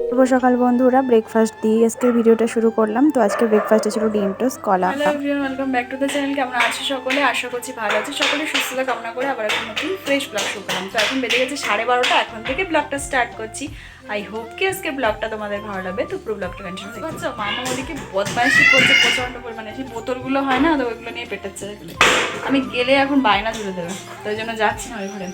শুভ সকাল বন্ধুরা, ব্রেকফাস্ট দিয়ে আজকের ভিডিওটা শুরু করলাম। তো আজকে ব্রেকফাস্টে ছিল ডিম টোস্ট, কলা। Hello everyone, welcome back to the channel. কেমন আছো সকলে? আশা করছি ভালো আছে সকলে। সুস্থতা কামনা করে আবার একটা নতুন ফ্রেশ ব্লগ শুরু করলাম। তো এখন বেজে গেছে 12:30, এখন থেকে ব্লগটা স্টার্ট করছি। আই হোপ কি আজকের ব্লগটা তোমাদের ভালো লাগবে। তো পুরো ব্লগটা কন্টিনিউ দেখতে পাচ্ছ। মামা ওদিকে বদমাইশি করছে প্রচন্ড পরিমাণে। সেই বোতলগুলো হয় না, তো ওইগুলো নিয়ে পেটাচ্ছে। আমি গেলে এখন বায়না জুড়ে দেবে, তো ওই জন্য যাচ্ছি না ওই ঘরে।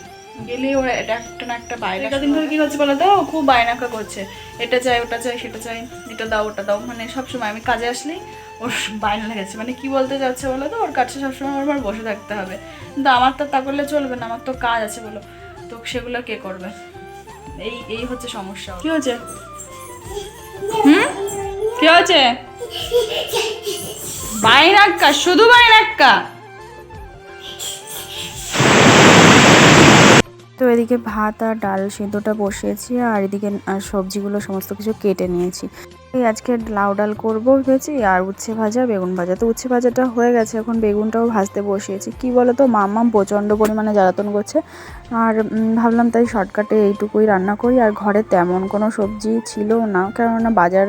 গেলে ওরা এটা একটা না একটা বায়না। একটা দিন ধরে কি হচ্ছে বলো তো, খুব বায়নাকা করছে। এটা চাই, ওটা চাই, সেটা চাই, এটা দাও, ওটা দাও। মানে সবসময় আমি কাজে আসলেই ওর বায়না লেগেছে। মানে কি বলতে যাচ্ছে বলো তো, ওর কাছে সবসময় আমার বসে থাকতে হবে। কিন্তু আমার তো তা করলে চলবে না, আমার তো কাজ আছে বলো। তো সেগুলো কে করবে? এই এই হচ্ছে সমস্যা। কি হচ্ছে? কি হচ্ছে? বায়নাক্কা, শুধু বায়নাক্কা। তো এদিকে ভাত আর ডাল সিদ্ধটা বসিয়েছি, আর এদিকে সবজিগুলো সমস্ত কিছু কেটে নিয়েছি। এই আজকে লাউ ডাল করবো ভেবেছি, আর উচ্ছে ভাজা, বেগুন ভাজা। তো উচ্ছে ভাজাটা হয়ে গেছে, এখন বেগুনটাও ভাজতে বসিয়েছি। কি বলো তো, মাম্মাম প্রচণ্ড পরিমাণে জ্বালাতন করছে, আর ভাবলাম তাই শর্টকাটে এইটুকুই রান্না করি। আর ঘরে তেমন কোনো সবজি ছিল না, কেননা বাজার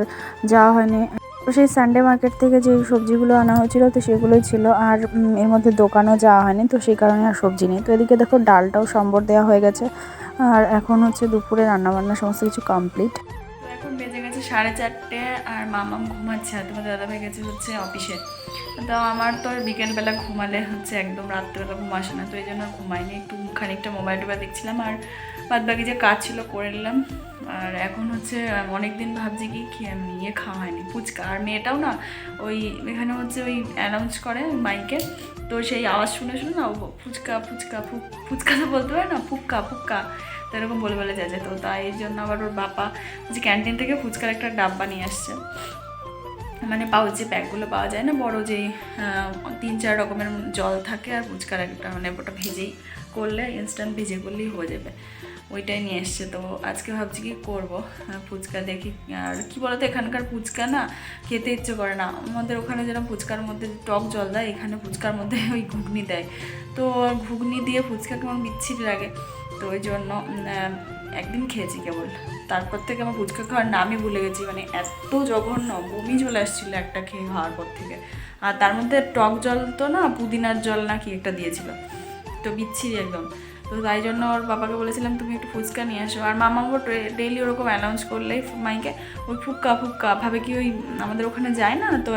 যাওয়া হয়নি। তো সেই সানডে মার্কেট থেকে যে সবজিগুলো আনা হয়েছিল, তো সেগুলোই ছিল। আর এর মধ্যে দোকানও যাওয়া হয়নি, তো সেই কারণে আর সবজি নেই। তো এদিকে দেখো ডালটাও সম্বর দেওয়া হয়ে গেছে, আর এখন হচ্ছে দুপুরে রান্নাবান্না সমস্ত কিছু কমপ্লিট। তো এখন বেজে গেছে 4:30, আর মামাম ঘুমাচ্ছে, আর তোমাদের দাদা ভাই গেছে হচ্ছে অফিসে। তো আমার তো আর বিকেলবেলা ঘুমালে হচ্ছে একদম রাত্রেবেলা ঘুম আসে না, তো এই জন্য ঘুমাইনি। একটু খানিকটা মোবাইল টোবাইল দেখছিলাম, আর বাদ বাকি যে কাজ ছিল করে নিলাম। আর এখন হচ্ছে অনেক দিন ভাবছি কি ইয়ে খাওয়া হয়নি, ফুচকা। আর মেয়েটাও না ওই এখানে হচ্ছে ওই অ্যানাউন্স করে মাইকে, তো সেই আওয়াজ শুনে শুনে না ও ফুচকা ফুচকা ফুচকা তো বলতে পারে না, ফুক্কা ফুক্কা, তো এরকম বলে বলে যায়। তো তাই জন্য আবার ওর বাবা যে ক্যান্টিন থেকে ফুচকার একটা ডাব্বা নিয়ে আসছে, মানে পাউচে প্যাকগুলো পাওয়া যায় না, বড় যেই 3-4 রকমের জল থাকে, আর ফুচকার একটা মানে ওটা ভেজেই করলে, ইনস্ট্যান্ট ভেজে করলেই হয়ে যাবে। ওইটাই নিয়ে এসছে। তো আজকে ভাবছি কি করবো, ফুচকা দেখি। আর কি বলতো, এখানকার ফুচকা না খেতে ইচ্ছে করে না। আমাদের ওখানে যেরকম ফুচকার মধ্যে টক জল দেয়, এখানে ফুচকার মধ্যে ওই ঘুগনি দেয়। তো ঘুগনি দিয়ে ফুচকা কেমন বিচ্ছিরি লাগে। তো ওই জন্য একদিন খেয়েছি কেবল, তারপর থেকে আমার ফুচকা খাওয়ার নামই ভুলে গেছি। মানে এত জঘন্য, বমি চলে আসছিলো একটা খেয়ে খাওয়ার পর থেকে। আর তার মধ্যে টক জল তো না, পুদিনার জল না কি একটা দিয়েছিল, তো বিচ্ছিরি একদম। তো তাই জন্য ওর বাবাকে বলেছিলাম তুমি একটু ফুচকা নিয়ে আসো। আর মামাও ডেইলি ওরকম অ্যানাউন্স করলেই মাইকে ওই ফুক্কা ফুক্কা ভাবে কি, ওই আমাদের ওখানে যায় না তো,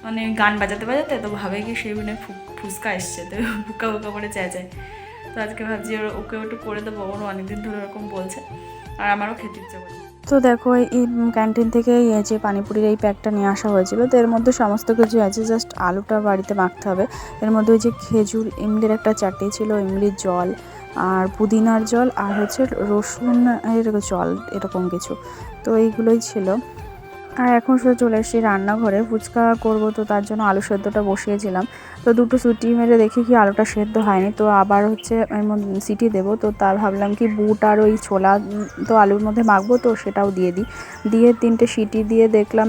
মানে গান বাজাতে বাজাতে তো ভাবে কি সেই মানে ফুচকা এসছে, তো ফুক্কা ফুক্কা করে চায়। তো আজকে ভাবছি ওকে একটু করে দেবো, ওরও অনেকদিন ধরে ওরকম বলছে, আর আমারও খেতে ইচ্ছে করছে। তো দেখো, এই ক্যান্টিন থেকে এই যে পানিপুরির এই প্যাকটা নিয়ে আসা হয়েছিল। তো এর মধ্যে সমস্ত কিছু আছে, জাস্ট আলুটা বাড়িতে মাখতে হবে। এর মধ্যে ওই যে খেজুর ইমলির একটা চাটনি ছিল, ইমলির জল, আর পুদিনার জল, আর হচ্ছে রসুন এর জল, এরকম কিছু। তো এইগুলোই ছিল। আর এখন শুধু চলে এসেছি রান্নাঘরে, ফুচকা করব। তো তার জন্য আলু সেদ্ধটা বসিয়েছিলাম। তো দুটো সিটি মেরে দেখি কি আলুটা সেদ্ধ হয়নি, তো আবার হচ্ছে এর মধ্যে সিটি দেবো। তো তা ভাবলাম কি বুট আর ওই ছোলা তো আলুর মধ্যে মাখবো, তো সেটাও দিয়ে দিই। দিয়ে 3টে সিটি দিয়ে দেখলাম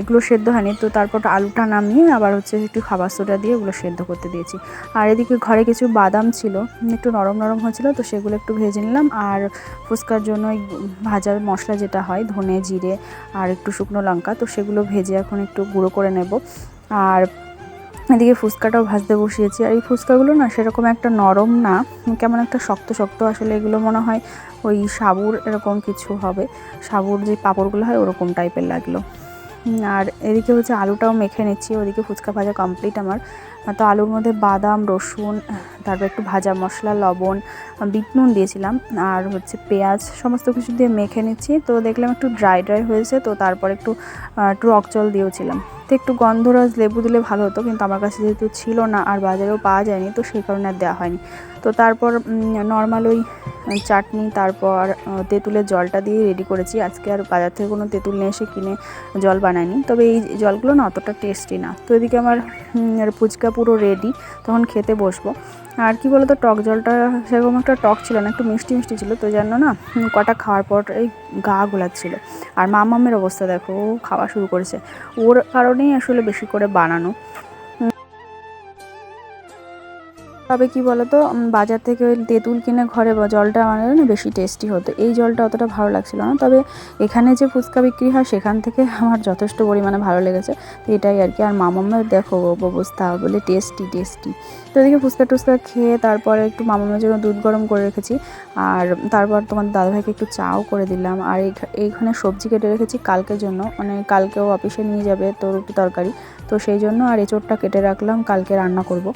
এগুলো সেদ্ধ হয়নি। তো তারপর আলুটা নামিয়ে আবার হচ্ছে একটু খাবার সোডা দিয়ে ওগুলো সেদ্ধ করতে দিয়েছি। আর এদিকে ঘরে কিছু বাদাম ছিল, একটু নরম নরম হয়েছিল, তো সেগুলো একটু ভেজে নিলাম। আর ফুচকার জন্য ওই ভাজার মশলা যেটা হয়, ধনে জিরে আর একটু শুকনো লঙ্কা, তো সেগুলো ভেজে এখন একটু গুঁড়ো করে নেব। আর এদিকে ফুচকাটাও ভাজতে বসিয়েছি। আর এই ফুচকাগুলো না সেরকম একটা নরম না, কেমন একটা শক্ত শক্ত। আসলে এগুলো মনে হয় ওই সাবুর এরকম কিছু হবে, সাবুর যে পাঁপড়গুলো হয় ওরকম টাইপের লাগলো। আর এদিকে হচ্ছে আলুটাও মেখে নিচ্ছি। ওদিকে ফুচকা ভাজা কমপ্লিট আমার। তো আলুর মধ্যে বাদাম, রসুন, তারপর একটু ভাজা মশলা, লবণ, বিট নুন দিয়েছিলাম, আর হচ্ছে পেঁয়াজ, সমস্ত কিছু দিয়ে মেখে নিচ্ছি। তো দেখলাম একটু ড্রাই হয়েছে, তো তারপর একটু টক জল দিয়েছিলাম। তো একটু গন্ধরাজ লেবু দিলে ভালো হতো, কিন্তু আমার কাছে যেহেতু ছিল না আর বাজারেও পাওয়া যায়নি, তো সেই কারণে আর দেওয়া হয়নি। তো তারপর নর্মাল ওই চাটনি, তারপর তেঁতুলের জলটা দিয়ে রেডি করেছি। আজকে আর বাজার থেকে কোনো তেঁতুল নিয়ে এসে কিনে জল বানাইনি, তবে এই জলগুলো না অতটা টেস্টি না। তো এদিকে আমার ফুচকা পুরো রেডি, তখন খেতে বসবো। আর কি বলতো, টক জলটা সেরকম একটা টক ছিল না, একটু মিষ্টি মিষ্টি ছিল। তো জানো না, কটা খাওয়ার পর এই গা গোলাচ্ছিল। আর মামামের অবস্থা দেখো, ও খাওয়া শুরু করেছে। ওর কারণেই আসলে বেশি করে বানানো। তবে কি বলতো বাজার থেকে ওই তেঁতুল কিনে ঘরে জলটা মানে না বেশি টেস্টি হতো, এই জলটা অতটা ভালো লাগছিল না। তবে এখানে যে ফুচকা বিক্রি হয় সেখান থেকে আমার যথেষ্ট পরিমাণে ভালো লেগেছে, তো এটাই আর কি। আর মামামের দেখো অবস্থা, বলে টেস্টি টেস্টি। তো এদিকে ফুচকা টুচকা খেয়ে তারপরে একটু মামামের জন্য দুধ গরম করে রেখেছি, আর তারপর তোমার দাদাভাইকে একটু চাও করে দিলাম। আর এইখানে সবজি কেটে রেখেছি কালকের জন্য, মানে কালকেও অফিসে নিয়ে যাবে তো রুটি তরকারি, তো সেই জন্য আর এঁচোড়টা কেটে রাখলাম, কালকে রান্না করব।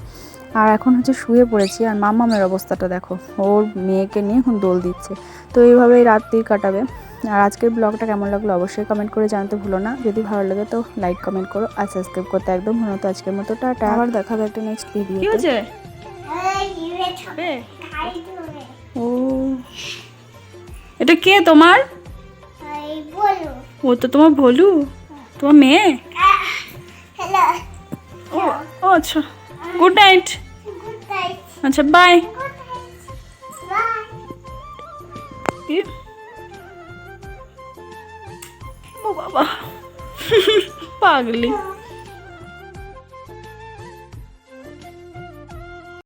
আর এখন হচ্ছে শুয়ে পড়েছি। আর মাম্মামের অবস্থাটা দেখো, ওর মেয়েকে নিয়ে এখন দোল দিচ্ছে। তো এইভাবেই রাত্রি কাটাবে। আর আজকের ব্লগটা কেমন লাগলো অবশ্যই কমেন্ট করে জানাতে ভুলো না। যদি ভালো লাগে তো লাইক কমেন্ট করো, আর সাবস্ক্রাইব করতে একদম ভুলো না। তো আজকের মতো টাটা, আবার দেখাবে একটা নেক্সট ভিডিও। কি হয়েছে? ও, এটা কে তোমার? ও তো তোমার ভোলু, তোমার মেয়ে। ও ও আচ্ছা, গুড নাইট। আচ্ছা বাই। ও বাবা পাগলি।